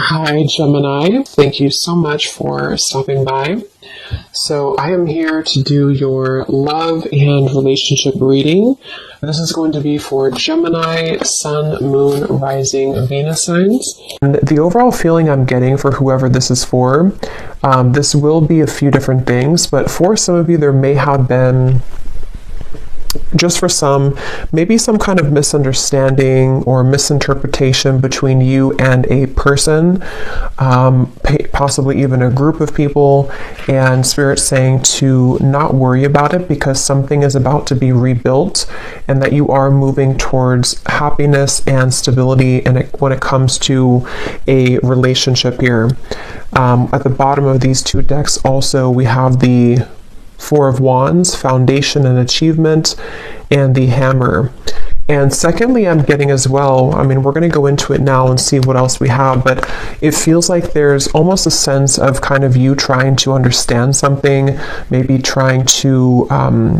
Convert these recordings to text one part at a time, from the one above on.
Hi, Gemini. Thank you so much for stopping by. So, I am here to do your love and relationship reading. This is going to be for Gemini, Sun, Moon, Rising, Venus signs. And the overall feeling I'm getting for whoever this is for, this will be a few different things, but for some of you, there may have been, just for some, maybe some kind of misunderstanding or misinterpretation between you and a person, possibly even a group of people, and Spirit saying to not worry about it because something is about to be rebuilt and that you are moving towards happiness and stability when it comes to a relationship here. At the bottom of these two decks also we have the Four of Wands, Foundation and Achievement, and the Hammer. And secondly, I'm getting as well, we're going to go into it now and see what else we have, but it feels like there's almost a sense of kind of you trying to understand something, maybe trying to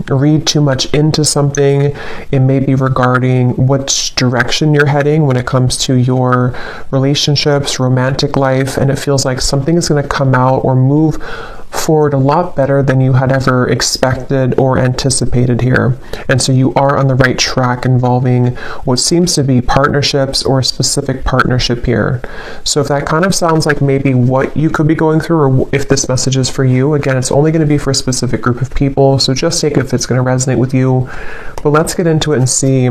read too much into something. It may be regarding which direction you're heading when it comes to your relationships, romantic life, and it feels like something is going to come out or move forward a lot better than you had ever expected or anticipated here. And so you are on the right track involving what seems to be partnerships or a specific partnership here. So if that kind of sounds like maybe what you could be going through, or if this message is for you, again, it's only going to be for a specific group of people, so just take it if it's going to resonate with you. But let's get into it and see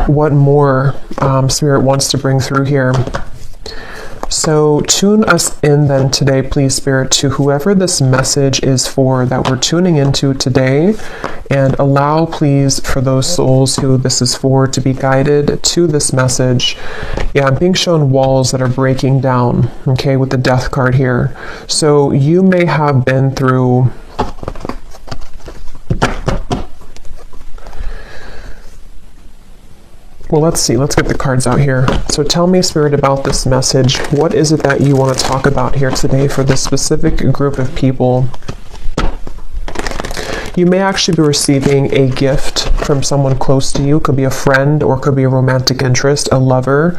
what more Spirit wants to bring through here. So tune us in then today, please, Spirit, to whoever this message is for that we're tuning into today, and allow, please, for those souls who this is for to be guided to this message. Yeah, I'm being shown walls that are breaking down, okay, with the Death card here. So you may have been through well, let's see. Let's get the cards out here. So tell me, Spirit, about this message. What is it that you want to talk about here today for this specific group of people? You may actually be receiving a gift from someone close to you. It could be a friend or it could be a romantic interest, a lover.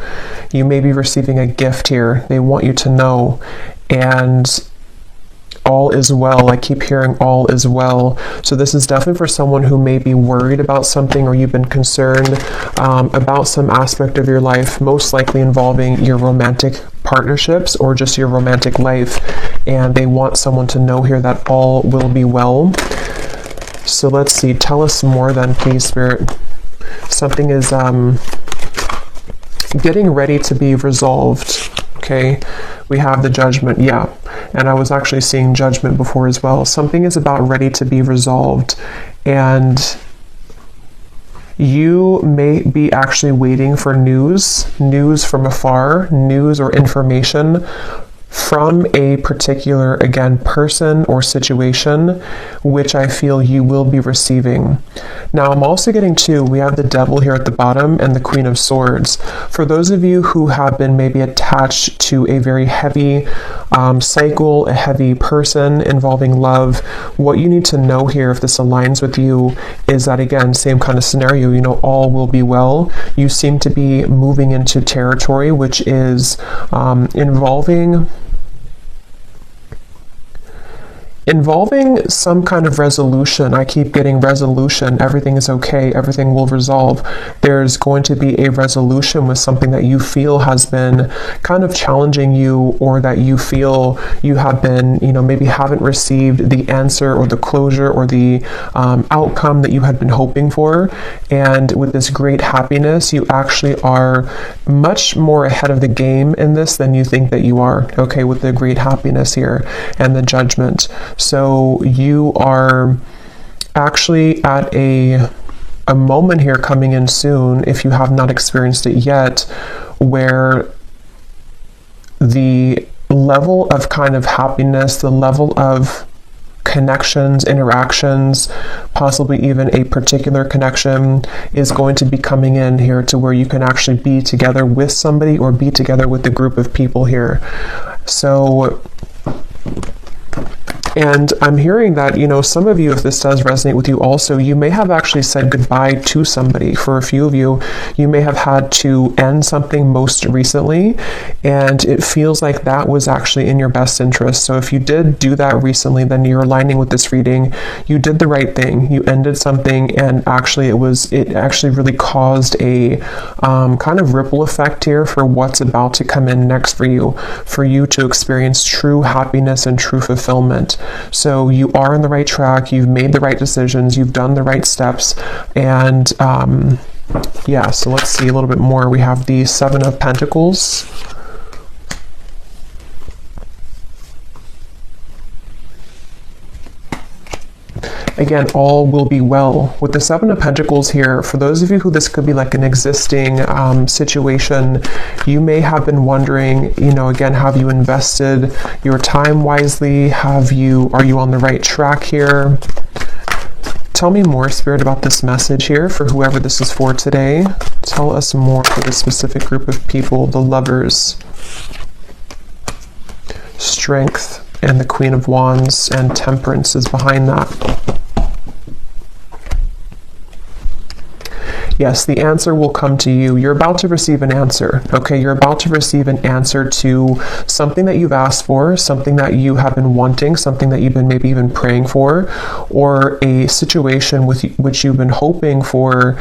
You may be receiving a gift here. They want you to know. And all is well. I keep hearing all is well. So this is definitely for someone who may be worried about something, or you've been concerned about some aspect of your life, most likely involving your romantic partnerships or just your romantic life. And they want someone to know here that all will be well. So let's see. Tell us more then, please, Spirit. Something is getting ready to be resolved. Okay, we have the Judgment, yeah, and I was actually seeing Judgment before as well. Something is about ready to be resolved, and you may be actually waiting for news from afar, news or information from a particular, again, person or situation, which I feel you will be receiving. Now, I'm also getting we have the Devil here at the bottom and the Queen of Swords. For those of you who have been maybe attached to a very heavy cycle, a heavy person involving love, what you need to know here, if this aligns with you, is that, again, same kind of scenario, all will be well. You seem to be moving into territory which is involving some kind of resolution. I keep getting resolution. Everything is okay. Everything will resolve. There's going to be a resolution with something that you feel has been kind of challenging you, or that you feel you have been, maybe haven't received the answer or the closure or the outcome that you had been hoping for. And with this great happiness, you actually are much more ahead of the game in this than you think that you are, okay, with the great happiness here and the Judgment. So you are actually at a moment here coming in soon, if you have not experienced it yet, where the level of kind of happiness, the level of connections, interactions, possibly even a particular connection, is going to be coming in here to where you can actually be together with somebody or be together with a group of people here. So And I'm hearing that, some of you, if this does resonate with you also, you may have actually said goodbye to somebody. For a few of you, you may have had to end something most recently, and it feels like that was actually in your best interest. So if you did do that recently, then you're aligning with this reading. You did the right thing. You ended something, and actually it actually really caused a kind of ripple effect here for what's about to come in next for you to experience true happiness and true fulfillment. So you are on the right track. You've made the right decisions. You've done the right steps. And so let's see a little bit more. We have the Seven of Pentacles. Again, all will be well. With the Seven of Pentacles here, for those of you who this could be like an existing situation, you may have been wondering, again, have you invested your time wisely? Are you on the right track here? Tell me more, Spirit, about this message here for whoever this is for today. Tell us more for this specific group of people, the Lovers. Strength and the Queen of Wands and Temperance is behind that. Yes, the answer will come to you. You're about to receive an answer, okay? You're about to receive an answer to something that you've asked for, something that you have been wanting, something that you've been maybe even praying for, or a situation with which you've been hoping for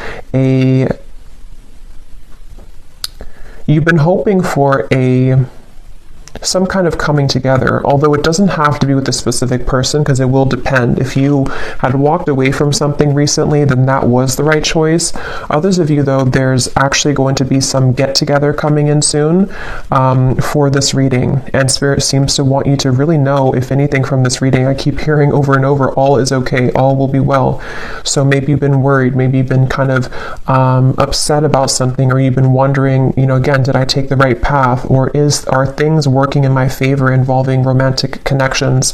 some kind of coming together, although it doesn't have to be with a specific person, because it will depend. If you had walked away from something recently, then that was the right choice. Others of you, though, there's actually going to be some get-together coming in soon for this reading, and Spirit seems to want you to really know, if anything, from this reading. I keep hearing over and over, all is okay, all will be well. So maybe you've been worried, maybe you've been kind of upset about something, or you've been wondering, again, did I take the right path, or are things working in my favor involving romantic connections?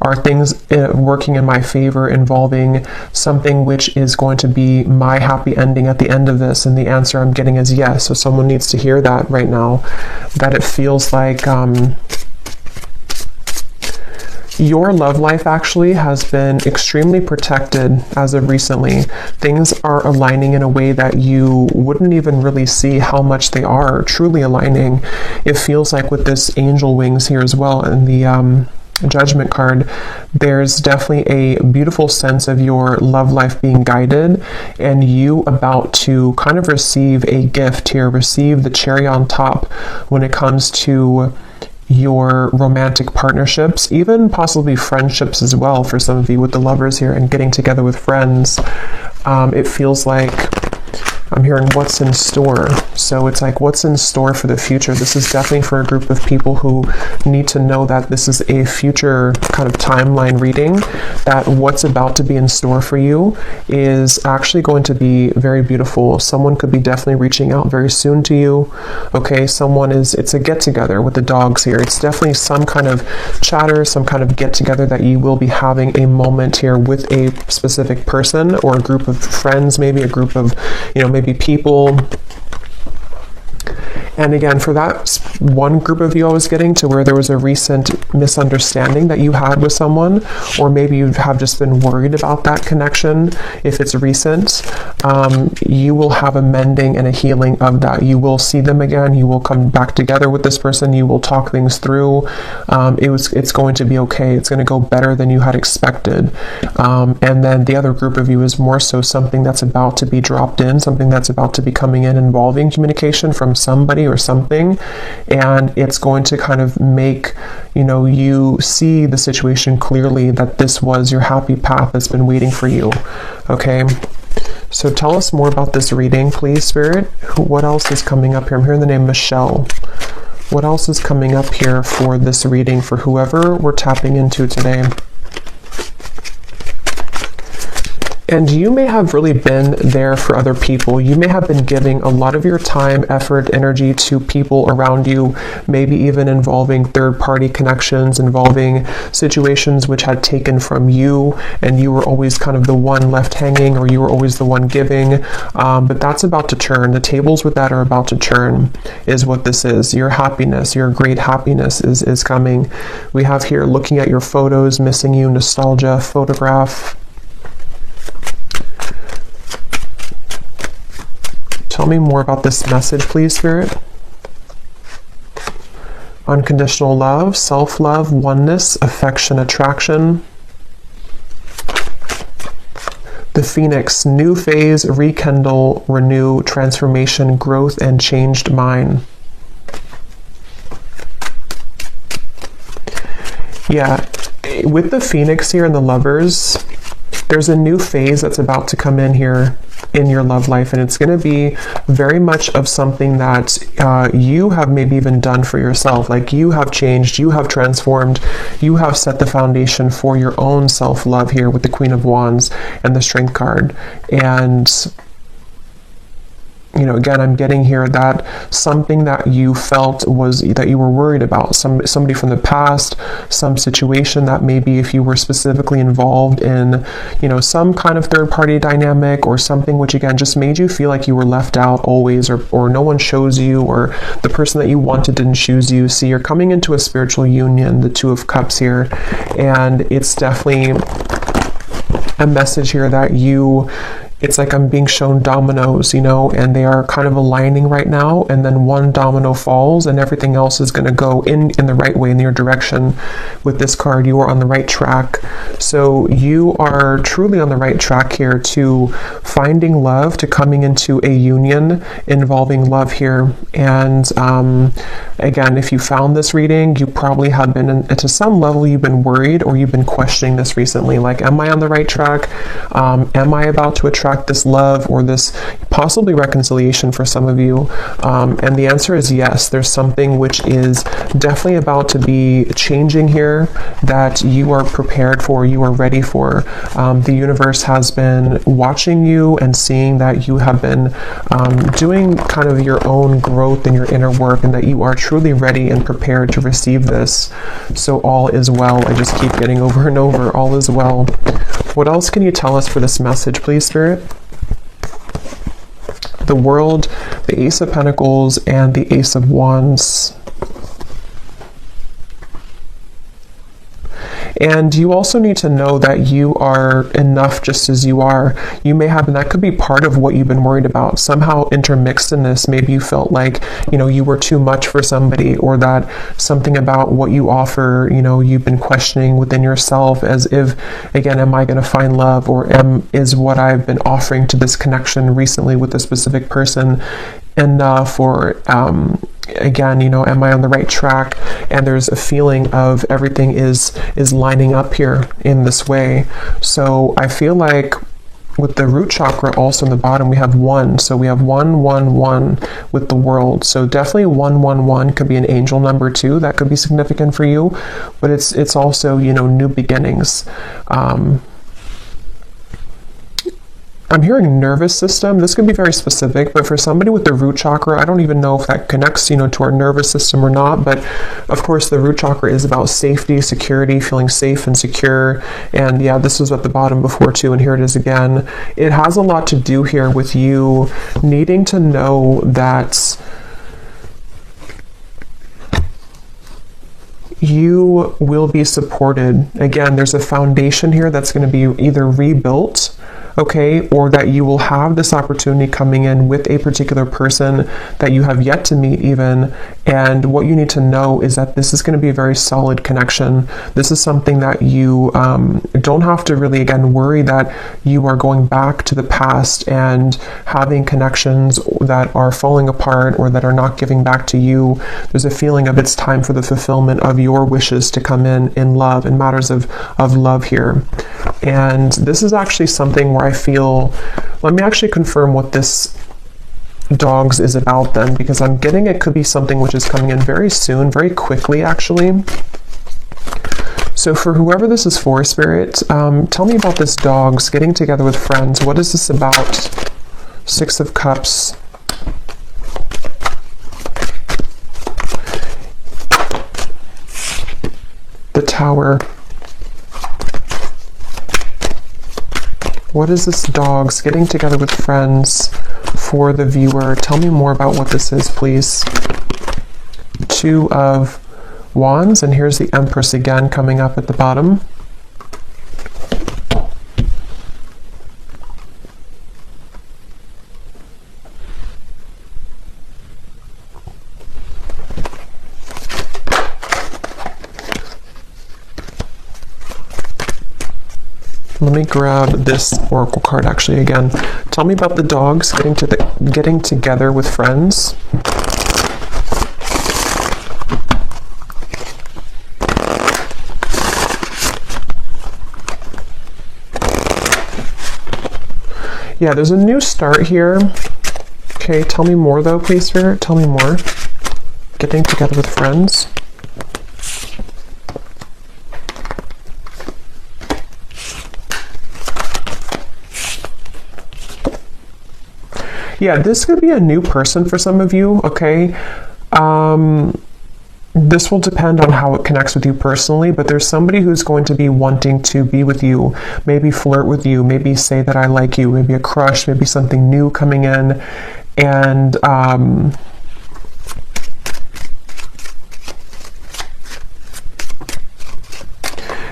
Are things working in my favor involving something which is going to be my happy ending at the end of this? And the answer I'm getting is yes. So someone needs to hear that right now, that it feels like your love life actually has been extremely protected as of recently. Things are aligning in a way that you wouldn't even really see how much they are truly aligning. It feels like with this angel wings here as well, and the Judgment card, there's definitely a beautiful sense of your love life being guided, and you about to kind of receive a gift here, receive the cherry on top when it comes to your romantic partnerships, even possibly friendships as well for some of you with the Lovers here, and getting together with friends. It feels like I'm hearing what's in store. So it's like, what's in store for the future? This is definitely for a group of people who need to know that this is a future kind of timeline reading, that what's about to be in store for you is actually going to be very beautiful. Someone could be definitely reaching out very soon to you. Okay, it's a get together with the dogs here. It's definitely some kind of chatter, some kind of get together that you will be having a moment here with a specific person or a group of friends, maybe a group of, maybe people. And again, for that one group of you I was getting to, where there was a recent misunderstanding that you had with someone, or maybe you have just been worried about that connection, if it's recent, you will have a mending and a healing of that. You will see them again. You will come back together with this person. You will talk things through. It's going to be okay. It's going to go better than you had expected. And then the other group of you is more so something that's about to be dropped in, something that's about to be coming in involving communication from somebody or something, and it's going to kind of make you see the situation clearly, that this was your happy path that's been waiting for you. Okay, so tell us more about this reading, please, Spirit. What else is coming up here? I'm hearing the name Michelle. What else is coming up here for this reading for whoever we're tapping into today? And you may have really been there for other people. You may have been giving a lot of your time, effort, energy to people around you, maybe even involving third-party connections, involving situations which had taken from you, and you were always kind of the one left hanging, or you were always the one giving. But that's about to turn. The tables with that are about to turn, is what this is. Your happiness, your great happiness is coming. We have here looking at your photos, missing you, nostalgia, photograph. Tell me more about this message, please, Spirit. Unconditional love, self-love, oneness, affection, attraction. The Phoenix, new phase, rekindle, renew, transformation, growth, and changed mind. Yeah, with the Phoenix here and the Lovers, there's a new phase that's about to come in here in your love life, and it's going to be very much of something that you have maybe even done for yourself. Like, you have changed, you have transformed, you have set the foundation for your own self-love here with the Queen of Wands and the Strength card. And you know, again, I'm getting here that something that you felt was that you were worried about, somebody from the past, some situation that maybe if you were specifically involved in, you know, some kind of third-party dynamic or something which again just made you feel like you were left out always, or no one chose you, or the person that you wanted didn't choose you. See, you're coming into a spiritual union, the Two of Cups here, and it's definitely a message here that it's like I'm being shown dominoes, you know, and they are kind of aligning right now, and then one domino falls and everything else is going to go in the right way, in your direction. With this card, you are on the right track. So you are truly on the right track here to finding love, to coming into a union involving love here. And again, if you found this reading, you probably have been, to some level, you've been worried or you've been questioning this recently. Like, am I on the right track? Am I about to attract this love or this possibly reconciliation for some of you? And the answer is yes. There's something which is definitely about to be changing here that you are prepared for, you are ready for. The universe has been watching you and seeing that you have been doing kind of your own growth in your inner work, and that you are truly ready and prepared to receive this. So all is well. I just keep getting over and over, all is well. What else can you tell us for this message, please, Spirit? The World, the Ace of Pentacles, and the Ace of Wands. And you also need to know that you are enough just as you are. You may have, and that could be part of what you've been worried about. Somehow intermixed in this, maybe you felt like, you know, you were too much for somebody, or that something about what you offer, you know, you've been questioning within yourself, as if, again, am I going to find love, or is what I've been offering to this connection recently with a specific person enough, or again, you know, am I on the right track? And there's a feeling of everything is lining up here in this way. So I feel like with the root chakra also in the bottom, we have 1. So we have 111 with the World. So definitely 111 could be an angel number too. That could be significant for you, but it's also, you know, new beginnings. I'm hearing nervous system. This could be very specific, but for somebody with the root chakra, I don't even know if that connects, you know, to our nervous system or not. But of course, the root chakra is about safety, security, feeling safe and secure. And yeah, this was at the bottom before too, and here it is again. It has a lot to do here with you needing to know that you will be supported. Again, there's a foundation here that's going to be either rebuilt, okay, or that you will have this opportunity coming in with a particular person that you have yet to meet even. And what you need to know is that this is going to be a very solid connection. This is something that you don't have to really, again, worry that you are going back to the past and having connections that are falling apart or that are not giving back to you. There's a feeling of it's time for the fulfillment of your wishes to come in love, in matters of love here. And this is actually something where I feel, let me actually confirm what this dogs is about then, because I'm getting it could be something which is coming in very soon, very quickly actually. So for whoever this is for, Spirit, tell me about this dogs getting together with friends. What is this about? Six of Cups. The Tower. What is this dogs getting together with friends for the viewer? Tell me more about what this is, please. Two of Wands, and here's the Empress again coming up at the bottom. Let me grab this oracle card actually again. Tell me about the dogs getting together with friends. Yeah, there's a new start here. Okay, tell me more though, please, Spirit. Tell me more. Getting together with friends. Yeah, this could be a new person for some of you, okay? This will depend on how it connects with you personally, but there's somebody who's going to be wanting to be with you, maybe flirt with you, maybe say that I like you, maybe a crush, maybe something new coming in, and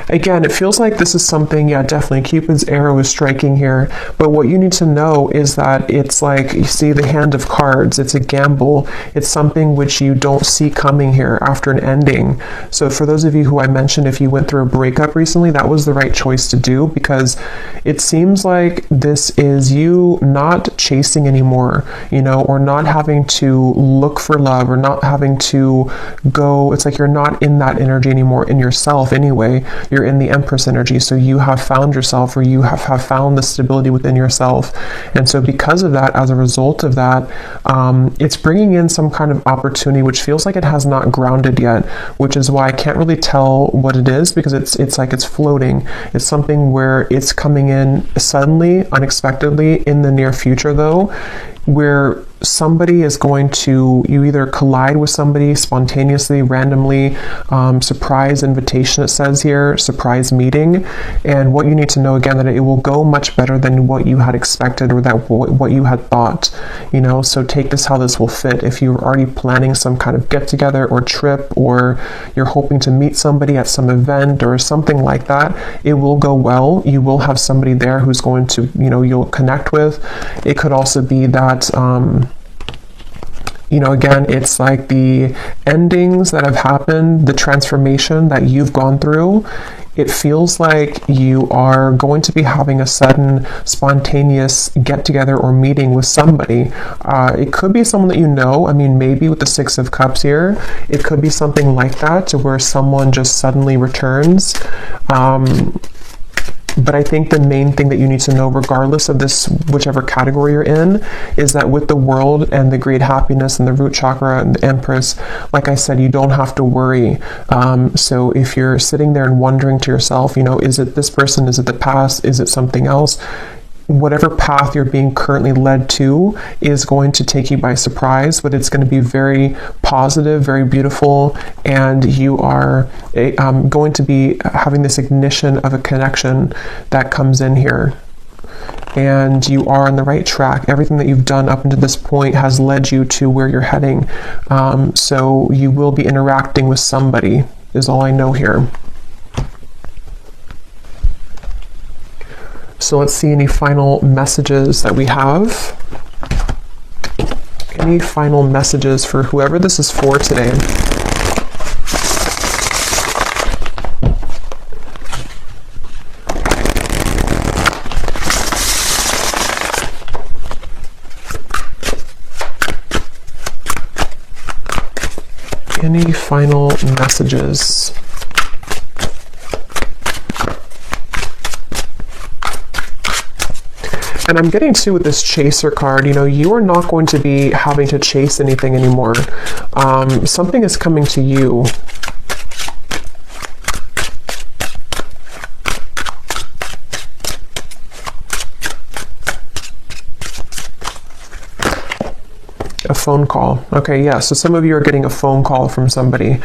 again, it feels like this is something, yeah, definitely Cupid's arrow is striking here. But what you need to know is that it's like, you see the hand of cards, it's a gamble. It's something which you don't see coming here after an ending. So for those of you who I mentioned, if you went through a breakup recently, that was the right choice to do, because it seems like this is you not chasing anymore, you know, or not having to look for love, or not having to go, it's like you're not in that energy anymore in yourself anyway. You're in the Empress energy, so you have found yourself, or you have found the stability within yourself. And so because of that, as a result of that, it's bringing in some kind of opportunity which feels like it has not grounded yet, which is why I can't really tell what it is, because it's like it's floating. It's something where it's coming in suddenly, unexpectedly in the near future though, where somebody is going to, you either collide with somebody spontaneously, randomly, surprise invitation, it says here, surprise meeting. And what you need to know again, that it will go much better than what you had expected, or that what you had thought, you know. So take this how this will fit. If you're already planning some kind of get together or trip, or you're hoping to meet somebody at some event or something like that, it will go well. You will have somebody there who's going to, you know, you'll connect with. It could also be that you know, again, it's like the endings that have happened, the transformation that you've gone through. It feels like you are going to be having a sudden spontaneous get together or meeting with somebody. It could be someone that you know. I mean, maybe with the Six of Cups here, it could be something like that, to where someone just suddenly returns. But I think the main thing that you need to know, regardless of this, whichever category you're in, is that with the World and the great happiness and the root chakra and the Empress, like I said, you don't have to worry. So if you're sitting there and wondering to yourself, you know, is it this person? Is it the past? Is it something else? Whatever path you're being currently led to is going to take you by surprise, but it's going to be very positive, very beautiful, and you are going to be having this ignition of a connection that comes in here. And you are on the right track. Everything that you've done up until this point has led you to where you're heading. So you will be interacting with somebody, is all I know here. So let's see any final messages that we have. Any final messages for whoever this is for today? Any final messages? And I'm getting too with this chaser card, you know, you are not going to be having to chase anything anymore. Something is coming to you. phone call. Okay, yeah, so some of you are getting a phone call from somebody.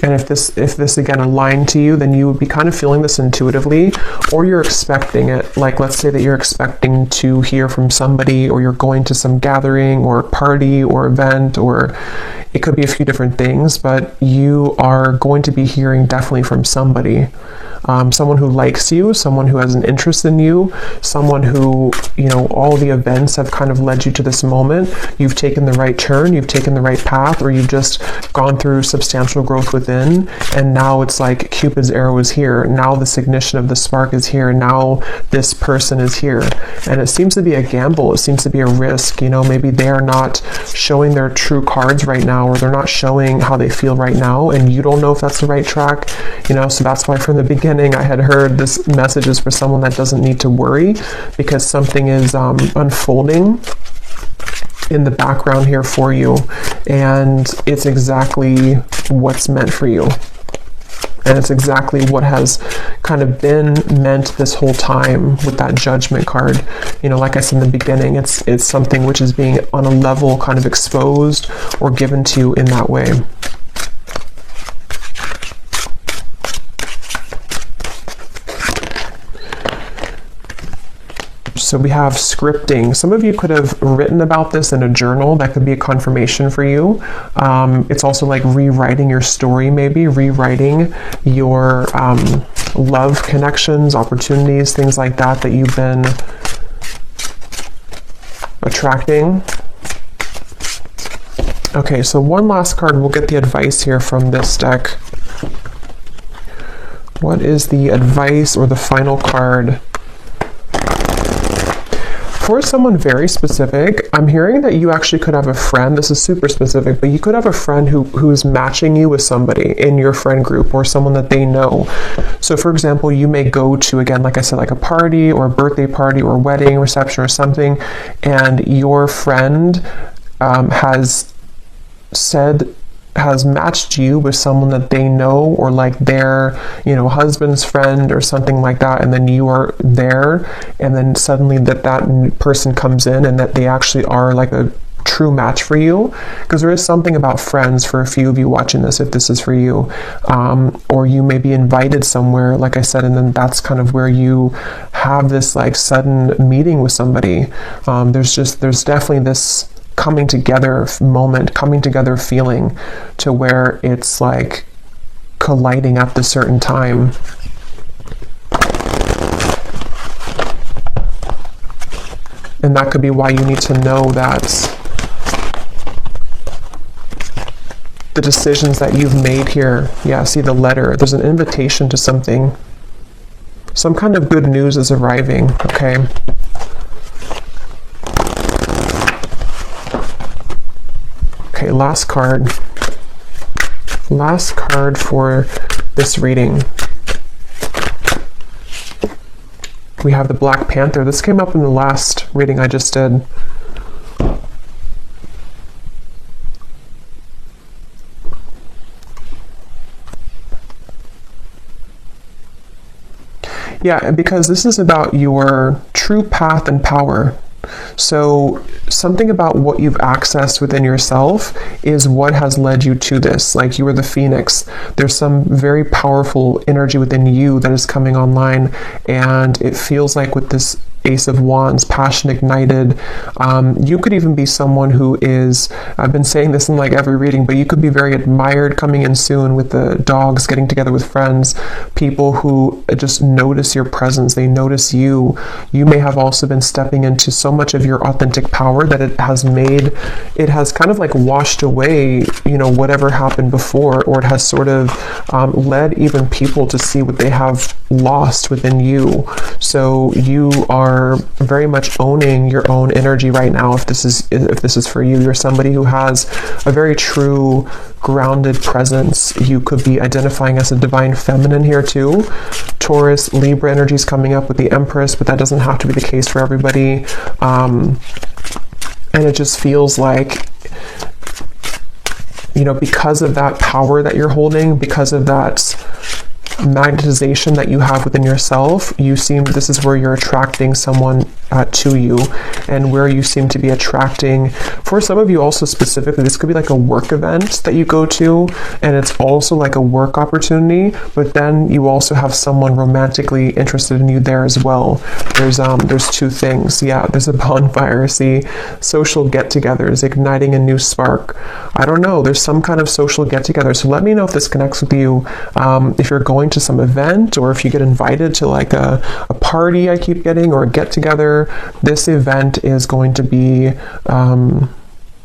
And if this again aligned to you, then you would be kind of feeling this intuitively, or you're expecting it. Like, let's say that you're expecting to hear from somebody, or you're going to some gathering or party or event, or it could be a few different things, but you are going to be hearing definitely from somebody. Someone who likes you, someone who has an interest in you, someone who, all the events have kind of led you to this moment. You've taken the right turn, you've taken the right path, or you've just gone through substantial growth within, and now it's like Cupid's arrow is here. Now this ignition of the spark is here. Now this person is here. And it seems to be a gamble. It seems to be a risk. Maybe they're not showing their true cards right now, or they're not showing how they feel right now, and you don't know if that's the right track. So that's why from the beginning I had heard this message is for someone that doesn't need to worry, because something is unfolding in the background here for you, and it's exactly what's meant for you, and it's exactly what has kind of been meant this whole time with that Judgment card. Like I said in the beginning, it's something which is being on a level kind of exposed or given to you in that way. So we have scripting. Some of you could have written about this in a journal. That could be a confirmation for you. It's also like rewriting your story, maybe rewriting your love connections, opportunities, things like that you've been attracting. Okay, so one last card. We'll get the advice here from this deck. What is the advice or the final card? For someone very specific, I'm hearing that you actually could have a friend. This is super specific, but you could have a friend who is matching you with somebody in your friend group, or someone that they know. So for example, you may go to, again, like I said, like a party or a birthday party or wedding reception or something, and your friend has matched you with someone that they know, or like their husband's friend or something like that, and then you are there, and then suddenly that person comes in and that they actually are like a true match for you. Because there is something about friends for a few of you watching this, if this is for you, or you may be invited somewhere, like I said, and then that's kind of where you have this like sudden meeting with somebody. There's definitely this coming together moment, coming together feeling, to where it's like colliding at this certain time. And that could be why you need to know that the decisions that you've made here, see the letter, there's an invitation to something. Some kind of good news is arriving, okay? Okay, last card. Last card for this reading. We have the Black Panther. This came up in the last reading I just did. Yeah, because this is about your true path and power. So something about what you've accessed within yourself is what has led you to this. Like, you are the phoenix. There's some very powerful energy within you that is coming online, and it feels like with this Ace of Wands, passion ignited. You could even be someone who is, I've been saying this in like every reading, but you could be very admired coming in soon with the dogs, getting together with friends, people who just notice your presence. They notice you. You may have also been stepping into so much of your authentic power that it has kind of like washed away, whatever happened before, or it has sort of led even people to see what they have lost within you. So you are very much owning your own energy right now. If this is for you, you're somebody who has a very true grounded presence. You could be identifying as a divine feminine here too. Taurus, Libra energy is coming up with the Empress, but that doesn't have to be the case for everybody. And it just feels like, because of that power that you're holding, because of that magnetization that you have within yourself, this is where you're attracting someone to you. and where you seem to be attracting. For some of you also specifically, this could be like a work event that you go to, and it's also like a work opportunity, but then you also have someone romantically interested in you there as well. There's two things. Yeah, there's a bonfire. See, social get-togethers, igniting a new spark. I don't know. There's some kind of social get-together. So let me know if this connects with you. If you're going to some event, or if you get invited to like a party I keep getting, or a get-together, this event is going to be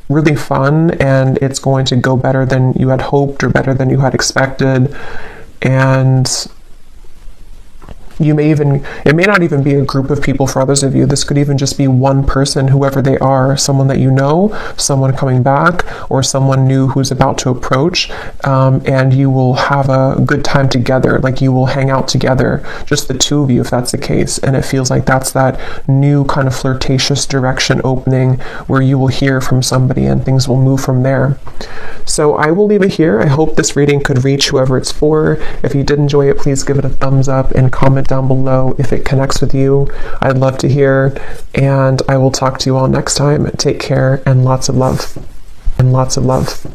really fun, and it's going to go better than you had hoped or better than you had expected. And it may not even be a group of people for others of you. This could even just be one person, whoever they are, someone that you know, someone coming back, or someone new who's about to approach, and you will have a good time together. Like, you will hang out together, just the two of you, if that's the case. And it feels like that's that new kind of flirtatious direction opening where you will hear from somebody and things will move from there. So I will leave it here. I hope this reading could reach whoever it's for. If you did enjoy it, please give it a thumbs up and comment down below if it connects with you. I'd love to hear, and I will talk to you all next time. Take care, and lots of love. And lots of love.